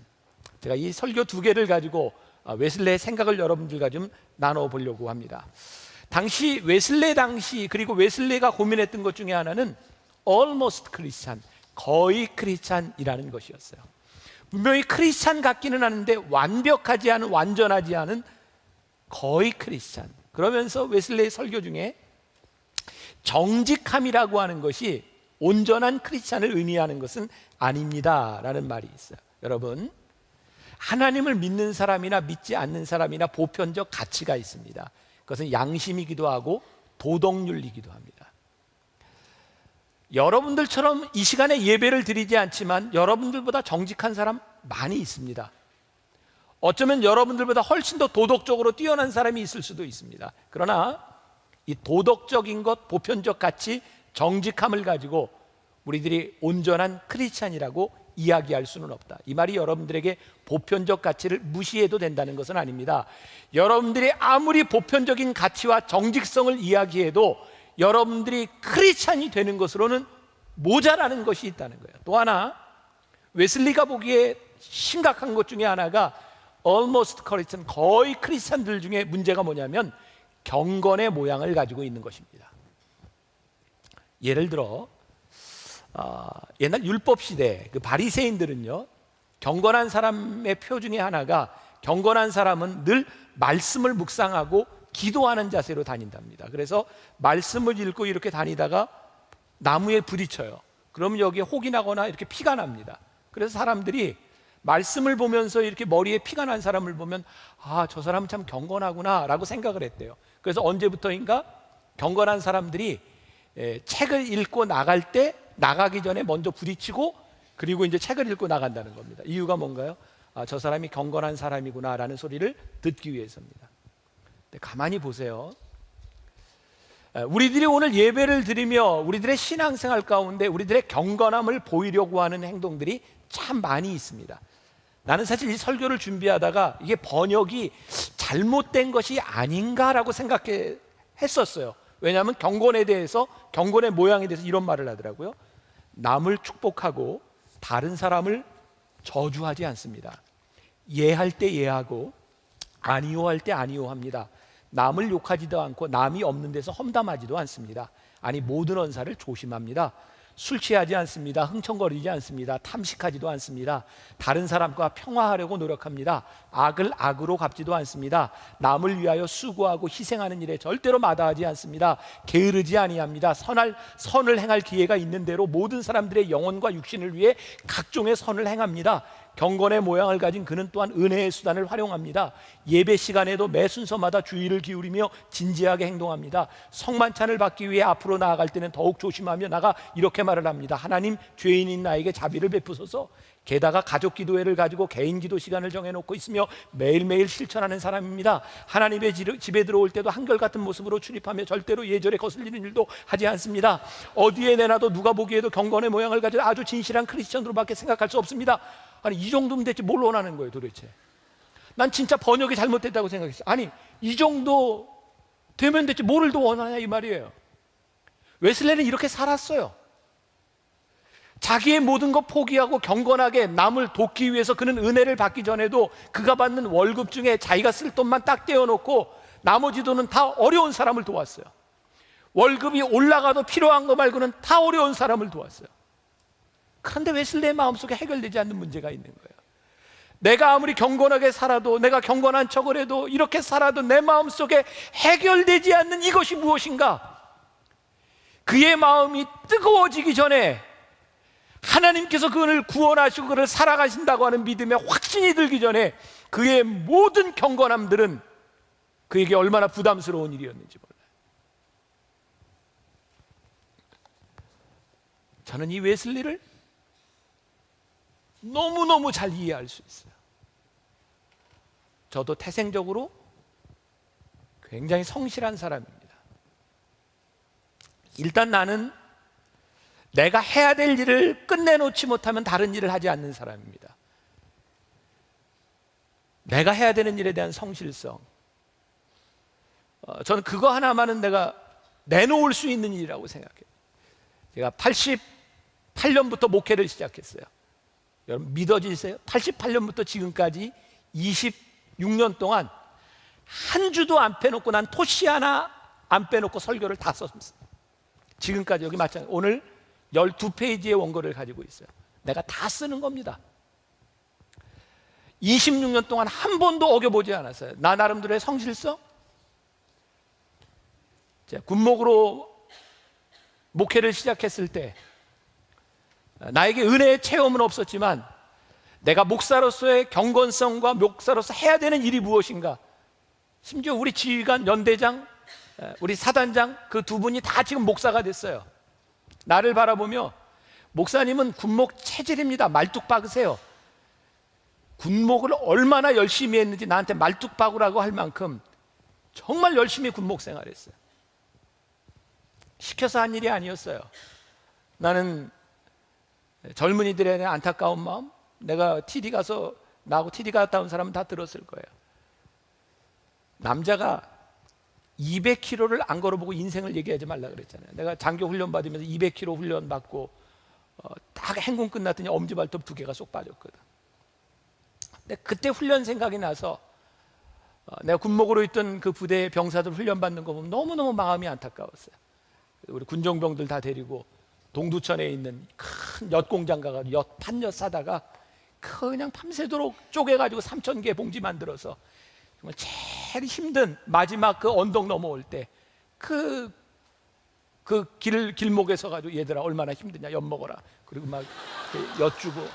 제가 이 설교 두 개를 가지고 웨슬레의 생각을 여러분들과 좀 나눠보려고 합니다. 당시 웨슬레 당시 그리고 웨슬레가 고민했던 것 중에 하나는 almost Christian, 거의 크리스찬이라는 것이었어요. 분명히 크리스찬 같기는 하는데 완벽하지 않은, 완전하지 않은 거의 크리스찬. 그러면서 웨슬레의 설교 중에 정직함이라고 하는 것이 온전한 크리스찬을 의미하는 것은 아닙니다 라는 말이 있어요. 여러분, 하나님을 믿는 사람이나 믿지 않는 사람이나 보편적 가치가 있습니다. 그것은 양심이기도 하고 도덕률이기도 합니다. 여러분들처럼 이 시간에 예배를 드리지 않지만 여러분들보다 정직한 사람 많이 있습니다. 어쩌면 여러분들보다 훨씬 더 도덕적으로 뛰어난 사람이 있을 수도 있습니다. 그러나 이 도덕적인 것, 보편적 가치, 정직함을 가지고 우리들이 온전한 크리스찬이라고 이야기할 수는 없다. 이 말이 여러분들에게 보편적 가치를 무시해도 된다는 것은 아닙니다. 여러분들이 아무리 보편적인 가치와 정직성을 이야기해도 여러분들이 크리스찬이 되는 것으로는 모자라는 것이 있다는 거예요. 또 하나, 웨슬리가 보기에 심각한 것 중에 하나가 almost Christian, 거의 크리스찬들 중에 문제가 뭐냐면 경건의 모양을 가지고 있는 것입니다. 예를 들어 옛날 율법 시대 그 바리새인들은요, 경건한 사람의 표 중에 하나가, 경건한 사람은 늘 말씀을 묵상하고 기도하는 자세로 다닌답니다. 그래서 말씀을 읽고 이렇게 다니다가 나무에 부딪혀요. 그럼 여기에 혹이 나거나 이렇게 피가 납니다. 그래서 사람들이 말씀을 보면서 이렇게 머리에 피가 난 사람을 보면 저 사람은 참 경건하구나 라고 생각을 했대요. 그래서 언제부터인가 경건한 사람들이 책을 읽고 나갈 때 나가기 전에 먼저 부딪히고 그리고 이제 책을 읽고 나간다는 겁니다. 이유가 뭔가요? 저 사람이 경건한 사람이구나 라는 소리를 듣기 위해서입니다. 근데 가만히 보세요. 우리들이 오늘 예배를 드리며 우리들의 신앙생활 가운데 우리들의 경건함을 보이려고 하는 행동들이 참 많이 있습니다. 나는 사실 이 설교를 준비하다가 이게 번역이 잘못된 것이 아닌가라고 생각했었어요. 왜냐하면 경건에 대해서, 경건의 모양에 대해서 이런 말을 하더라고요. 남을 축복하고 다른 사람을 저주하지 않습니다. 예할 때 예하고 아니오할 때 아니오합니다. 남을 욕하지도 않고 남이 없는 데서 험담하지도 않습니다. 아니, 모든 언사를 조심합니다. 술 취하지 않습니다. 흥청거리지 않습니다. 탐식하지도 않습니다. 다른 사람과 평화하려고 노력합니다. 악을 악으로 갚지도 않습니다. 남을 위하여 수고하고 희생하는 일에 절대로 마다하지 않습니다. 게으르지 아니합니다. 선을 행할 기회가 있는 대로 모든 사람들의 영혼과 육신을 위해 각종의 선을 행합니다. 경건의 모양을 가진 그는 또한 은혜의 수단을 활용합니다. 예배 시간에도 매 순서마다 주의를 기울이며 진지하게 행동합니다. 성만찬을 받기 위해 앞으로 나아갈 때는 더욱 조심하며 나가 이렇게 말을 합니다. 하나님, 죄인인 나에게 자비를 베푸소서. 게다가 가족 기도회를 가지고 개인 기도 시간을 정해놓고 있으며 매일매일 실천하는 사람입니다. 하나님의 집에 들어올 때도 한결같은 모습으로 출입하며 절대로 예절에 거슬리는 일도 하지 않습니다. 어디에 내놔도 누가 보기에도 경건의 모양을 가진 아주 진실한 크리스천으로밖에 생각할 수 없습니다. 아니, 이 정도면 대체 뭘 원하는 거예요 도대체? 난 진짜 번역이 잘못됐다고 생각했어요. 아니, 이 정도 되면 대체 뭐를 더 원하냐 이 말이에요. 웨슬레는 이렇게 살았어요. 자기의 모든 것 포기하고 경건하게 남을 돕기 위해서 그는 은혜를 받기 전에도 그가 받는 월급 중에 자기가 쓸 돈만 딱 떼어놓고 나머지 돈은 다 어려운 사람을 도왔어요. 월급이 올라가도 필요한 거 말고는 다 어려운 사람을 도왔어요. 그런데 웨슬레의 마음속에 해결되지 않는 문제가 있는 거예요. 내가 아무리 경건하게 살아도, 내가 경건한 척을 해도, 이렇게 살아도 내 마음속에 해결되지 않는 이것이 무엇인가? 그의 마음이 뜨거워지기 전에 하나님께서 그를 구원하시고 그를 살아가신다고 하는 믿음에 확신이 들기 전에 그의 모든 경건함들은 그에게 얼마나 부담스러운 일이었는지 몰라요. 저는 이 웨슬리를 너무너무 잘 이해할 수 있어요. 저도 태생적으로 굉장히 성실한 사람입니다. 일단 나는 내가 해야 될 일을 끝내놓지 못하면 다른 일을 하지 않는 사람입니다. 내가 해야 되는 일에 대한 성실성. 저는 그거 하나만은 내가 내놓을 수 있는 일이라고 생각해요. 제가 88년부터 목회를 시작했어요. 여러분 믿어지세요? 88년부터 지금까지 26년 동안 한 주도 안 빼놓고, 난 토시 하나 안 빼놓고 설교를 다 썼습니다. 지금까지 여기 마찬가지. 오늘 12페이지의 원고를 가지고 있어요. 내가 다 쓰는 겁니다. 26년 동안 한 번도 어겨보지 않았어요. 나 나름대로의 성실성. 군목으로 목회를 시작했을 때 나에게 은혜의 체험은 없었지만 내가 목사로서의 경건성과 목사로서 해야 되는 일이 무엇인가, 심지어 우리 지휘관, 연대장, 우리 사단장 그 두 분이 다 지금 목사가 됐어요. 나를 바라보며 목사님은 군목 체질입니다. 말뚝박으세요. 군목을 얼마나 열심히 했는지 나한테 말뚝박으라고 할 만큼 정말 열심히 군목 생활했어요. 시켜서 한 일이 아니었어요. 나는 젊은이들에 대한 안타까운 마음, 내가 TD 가서, 나하고 TD 갔다 온 사람은 다 들었을 거예요. 남자가 200km를 안 걸어보고 인생을 얘기하지 말라 그랬잖아요. 내가 장교 훈련 받으면서 200km 훈련 받고 딱 행군 끝났더니 엄지발톱 2개가 쏙 빠졌거든. 근데 그때 훈련 생각이 나서 내가 군목으로 있던 그 부대의 병사들 훈련 받는 거 보면 너무너무 마음이 안타까웠어요. 우리 군종병들 다 데리고 동두천에 있는 큰 엿 공장 가가지고 판엿 사다가 그냥 밤새도록 쪼개가지고 3,000개 봉지 만들어서 정말 제일 힘든 마지막 그 언덕 넘어올 때 그 길목에 서가지고 얘들아 얼마나 힘드냐, 엿 먹어라. 그리고 막 엿 주고.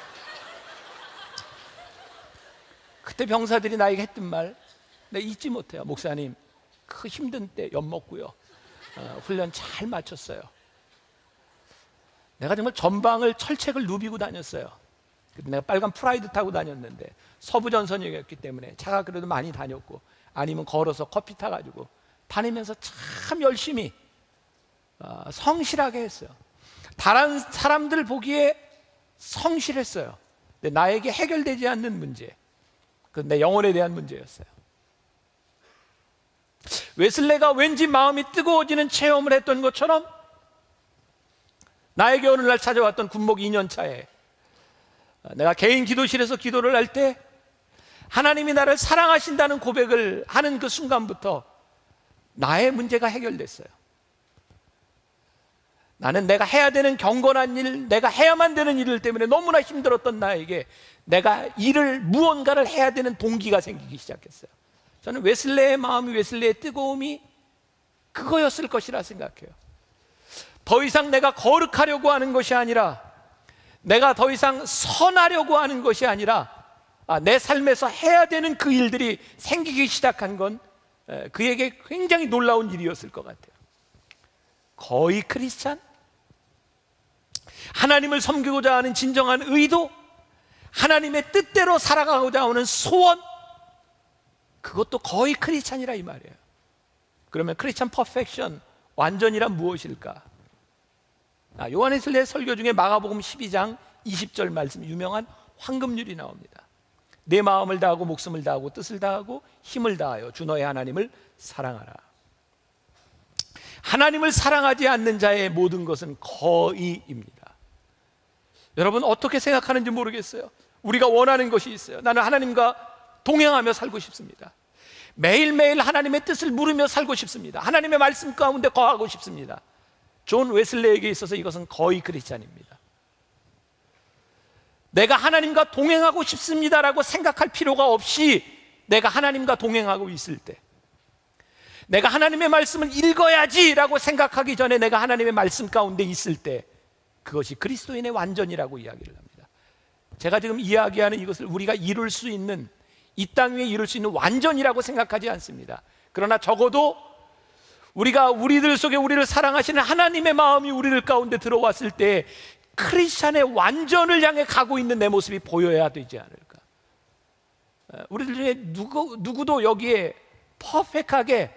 그때 병사들이 나에게 했던 말 내가 잊지 못해요. 목사님, 그 힘든 때 엿 먹고요, 훈련 잘 마쳤어요. 내가 정말 전방을 철책을 누비고 다녔어요. 그때 내가 빨간 프라이드 타고 다녔는데 서부전선이었기 때문에 차가 그래도 많이 다녔고, 아니면 걸어서 커피 타가지고 다니면서 참 열심히 성실하게 했어요. 다른 사람들 보기에 성실했어요. 근데 나에게 해결되지 않는 문제, 그건 내 영혼에 대한 문제였어요. 웨슬레가 왠지 마음이 뜨거워지는 체험을 했던 것처럼 나에게 어느 날 찾아왔던 군목 2년 차에 내가 개인 기도실에서 기도를 할 때 하나님이 나를 사랑하신다는 고백을 하는 그 순간부터 나의 문제가 해결됐어요. 나는 내가 해야 되는 경건한 일, 내가 해야만 되는 일 때문에 너무나 힘들었던 나에게 내가 무언가를 해야 되는 동기가 생기기 시작했어요. 저는 웨슬레의 마음이, 웨슬레의 뜨거움이 그거였을 것이라 생각해요. 더 이상 내가 거룩하려고 하는 것이 아니라, 내가 더 이상 선하려고 하는 것이 아니라, 내 삶에서 해야 되는 그 일들이 생기기 시작한 건 그에게 굉장히 놀라운 일이었을 것 같아요. 거의 크리스찬, 하나님을 섬기고자 하는 진정한 의도, 하나님의 뜻대로 살아가고자 하는 소원, 그것도 거의 크리스찬이라 이 말이에요. 그러면 크리스찬 퍼펙션, 완전이란 무엇일까? 요한웨슬리의 설교 중에 마가복음 12장 20절 말씀, 유명한 황금률이 나옵니다. 내 마음을 다하고 목숨을 다하고 뜻을 다하고 힘을 다하여 주 너의 하나님을 사랑하라. 하나님을 사랑하지 않는 자의 모든 것은 거의입니다. 여러분 어떻게 생각하는지 모르겠어요. 우리가 원하는 것이 있어요. 나는 하나님과 동행하며 살고 싶습니다. 매일매일 하나님의 뜻을 물으며 살고 싶습니다. 하나님의 말씀 가운데 거하고 싶습니다. 존 웨슬레에게 있어서 이것은 거의 크리스찬입니다. 내가 하나님과 동행하고 싶습니다라고 생각할 필요가 없이 내가 하나님과 동행하고 있을 때, 내가 하나님의 말씀을 읽어야지라고 생각하기 전에 내가 하나님의 말씀 가운데 있을 때, 그것이 그리스도인의 완전이라고 이야기를 합니다. 제가 지금 이야기하는 이것을 우리가 이룰 수 있는, 이 땅 위에 이룰 수 있는 완전이라고 생각하지 않습니다. 그러나 적어도 우리가 우리들 속에 우리를 사랑하시는 하나님의 마음이 우리들 가운데 들어왔을 때 크리스찬의 완전을 향해 가고 있는 내 모습이 보여야 되지 않을까. 우리들 중에 누구도 여기에 퍼펙트하게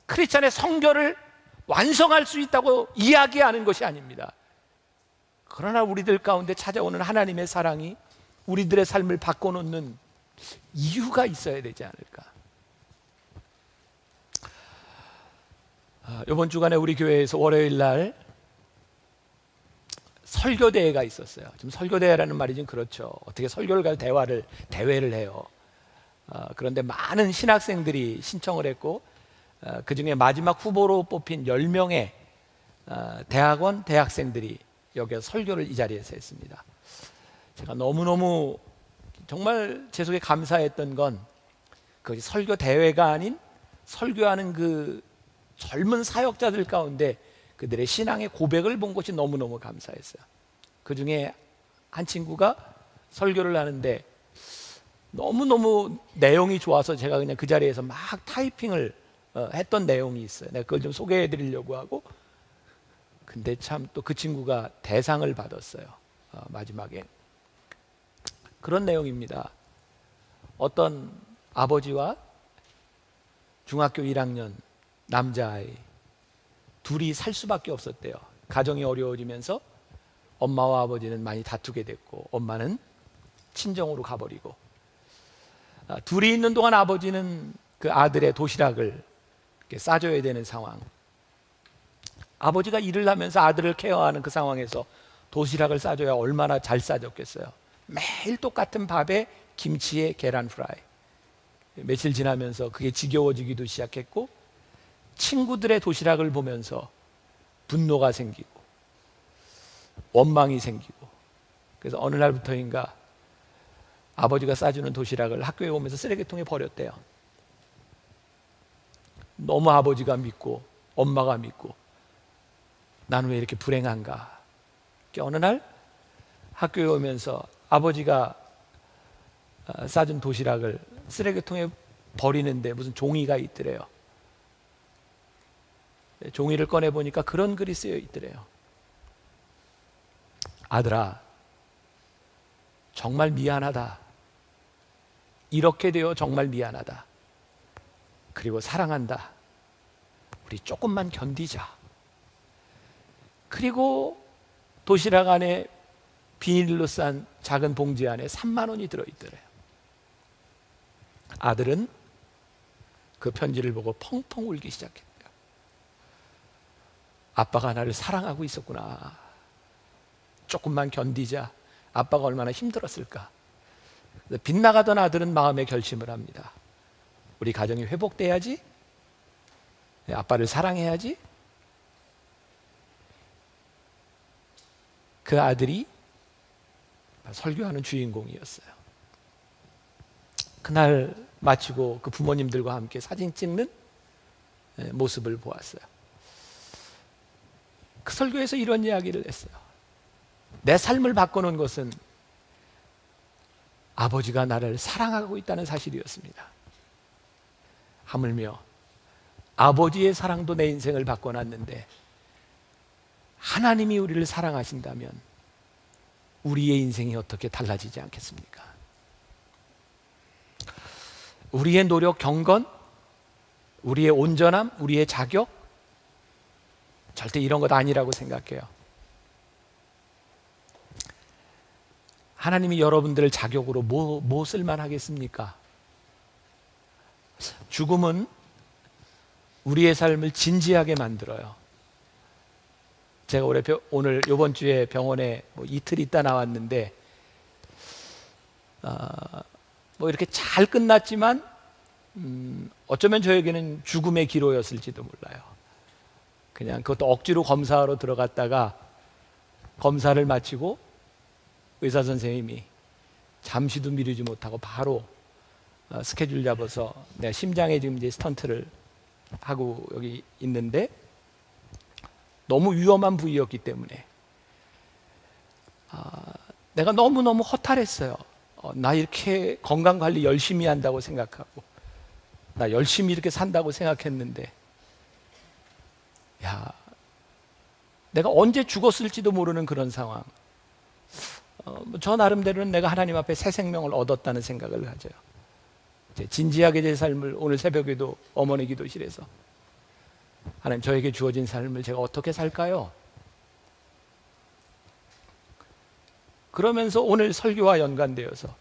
크리스찬의 성결을 완성할 수 있다고 이야기하는 것이 아닙니다. 그러나 우리들 가운데 찾아오는 하나님의 사랑이 우리들의 삶을 바꿔놓는 이유가 있어야 되지 않을까. 이번 주간에 우리 교회에서 월요일 날 설교대회가 있었어요. 지금 설교대회라는 말이 좀 그렇죠. 어떻게 설교를 갈 대회를 해요. 그런데 많은 신학생들이 신청을 했고 그 중에 마지막 후보로 뽑힌 10명의 대학원 대학생들이 여기서 설교를 이 자리에서 했습니다. 제가 너무너무 정말 제 속에 감사했던 건 그 설교 대회가 아닌 설교하는 그 젊은 사역자들 가운데 그들의 신앙의 고백을 본 것이 너무너무 감사했어요. 그 중에 한 친구가 설교를 하는데 너무너무 내용이 좋아서 제가 그냥 그 자리에서 막 타이핑을 했던 내용이 있어요. 내가 그걸 좀 소개해 드리려고 하고, 근데 참 또 그 친구가 대상을 받았어요. 마지막에 그런 내용입니다. 어떤 아버지와 중학교 1학년 남자아이 둘이 살 수밖에 없었대요. 가정이 어려워지면서 엄마와 아버지는 많이 다투게 됐고 엄마는 친정으로 가버리고, 둘이 있는 동안 아버지는 그 아들의 도시락을 이렇게 싸줘야 되는 상황. 아버지가 일을 하면서 아들을 케어하는 그 상황에서 도시락을 싸줘야 얼마나 잘 싸줬겠어요. 매일 똑같은 밥에 김치에 계란 프라이. 며칠 지나면서 그게 지겨워지기도 시작했고, 친구들의 도시락을 보면서 분노가 생기고 원망이 생기고, 그래서 어느 날부터인가 아버지가 싸주는 도시락을 학교에 오면서 쓰레기통에 버렸대요. 너무 아버지가 믿고 엄마가 믿고 나는 왜 이렇게 불행한가. 어느 날 학교에 오면서 아버지가 싸준 도시락을 쓰레기통에 버리는데 무슨 종이가 있더래요. 종이를 꺼내보니까 그런 글이 쓰여 있더래요. 아들아, 정말 미안하다. 이렇게 되어 정말 미안하다. 그리고 사랑한다. 우리 조금만 견디자. 그리고 도시락 안에 비닐로 싼 작은 봉지 안에 3만 원이 들어있더래요. 아들은 그 편지를 보고 펑펑 울기 시작했대요. 아빠가 나를 사랑하고 있었구나. 조금만 견디자. 아빠가 얼마나 힘들었을까. 빗나가던 아들은 마음의 결심을 합니다. 우리 가정이 회복돼야지. 아빠를 사랑해야지. 그 아들이 설교하는 주인공이었어요. 그날 마치고 그 부모님들과 함께 사진 찍는 모습을 보았어요. 그 설교에서 이런 이야기를 했어요. 내 삶을 바꿔놓은 것은 아버지가 나를 사랑하고 있다는 사실이었습니다. 하물며 아버지의 사랑도 내 인생을 바꿔놨는데, 하나님이 우리를 사랑하신다면 우리의 인생이 어떻게 달라지지 않겠습니까? 우리의 노력, 경건, 우리의 온전함, 우리의 자격, 절대 이런 것 아니라고 생각해요. 하나님이 여러분들을 자격으로 뭐 쓸만하겠습니까? 죽음은 우리의 삶을 진지하게 만들어요. 제가 오늘 이번 주에 병원에 이틀 있다 나왔는데, 이렇게 잘 끝났지만 어쩌면 저에게는 죽음의 기로였을지도 몰라요. 그냥 그것도 억지로 검사하러 들어갔다가 검사를 마치고 의사 선생님이 잠시도 미루지 못하고 바로 스케줄 잡아서 내가 심장에 지금 이제 스턴트를 하고 여기 있는데, 너무 위험한 부위였기 때문에 내가 너무너무 허탈했어요. 나 이렇게 건강관리 열심히 한다고 생각하고 나 열심히 이렇게 산다고 생각했는데, 내가 언제 죽었을지도 모르는 그런 상황. 저 나름대로는 내가 하나님 앞에 새 생명을 얻었다는 생각을 가져요. 진지하게 제 삶을 오늘 새벽에도 어머니 기도실에서 하나님, 저에게 주어진 삶을 제가 어떻게 살까요? 그러면서 오늘 설교와 연관되어서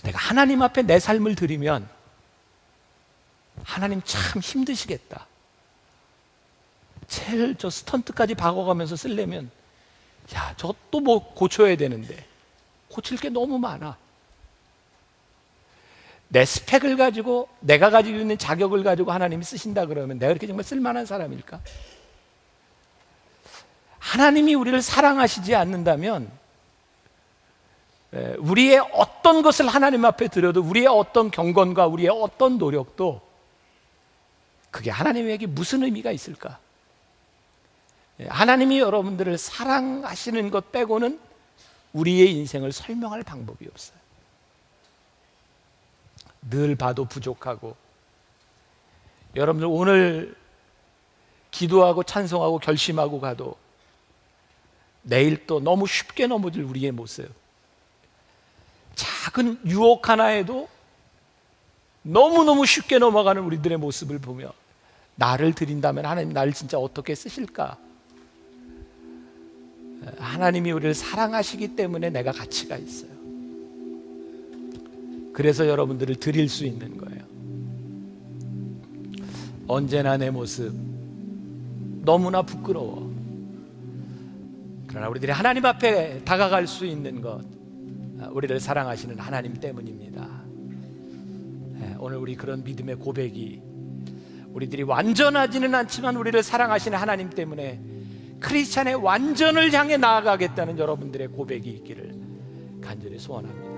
내가 하나님 앞에 내 삶을 드리면 하나님 참 힘드시겠다. 제일 저 스턴트까지 박아가면서 쓰려면 야, 저것도 뭐 고쳐야 되는데 고칠 게 너무 많아. 내 스펙을 가지고, 내가 가지고 있는 자격을 가지고 하나님이 쓰신다 그러면 내가 그렇게 정말 쓸만한 사람일까? 하나님이 우리를 사랑하시지 않는다면 우리의 어떤 것을 하나님 앞에 드려도, 우리의 어떤 경건과 우리의 어떤 노력도 그게 하나님에게 무슨 의미가 있을까? 하나님이 여러분들을 사랑하시는 것 빼고는 우리의 인생을 설명할 방법이 없어요. 늘 봐도 부족하고, 여러분들 오늘 기도하고 찬송하고 결심하고 가도 내일 또 너무 쉽게 넘어질 우리의 모습, 작은 유혹 하나에도 너무너무 쉽게 넘어가는 우리들의 모습을 보며 나를 드린다면 하나님 나를 진짜 어떻게 쓰실까? 하나님이 우리를 사랑하시기 때문에 내가 가치가 있어요. 그래서 여러분들을 드릴 수 있는 거예요. 언제나 내 모습 너무나 부끄러워. 그러나 우리들이 하나님 앞에 다가갈 수 있는 것, 우리를 사랑하시는 하나님 때문입니다. 오늘 우리 그런 믿음의 고백이, 우리들이 완전하지는 않지만 우리를 사랑하시는 하나님 때문에 크리스찬의 완전을 향해 나아가겠다는 여러분들의 고백이 있기를 간절히 소원합니다.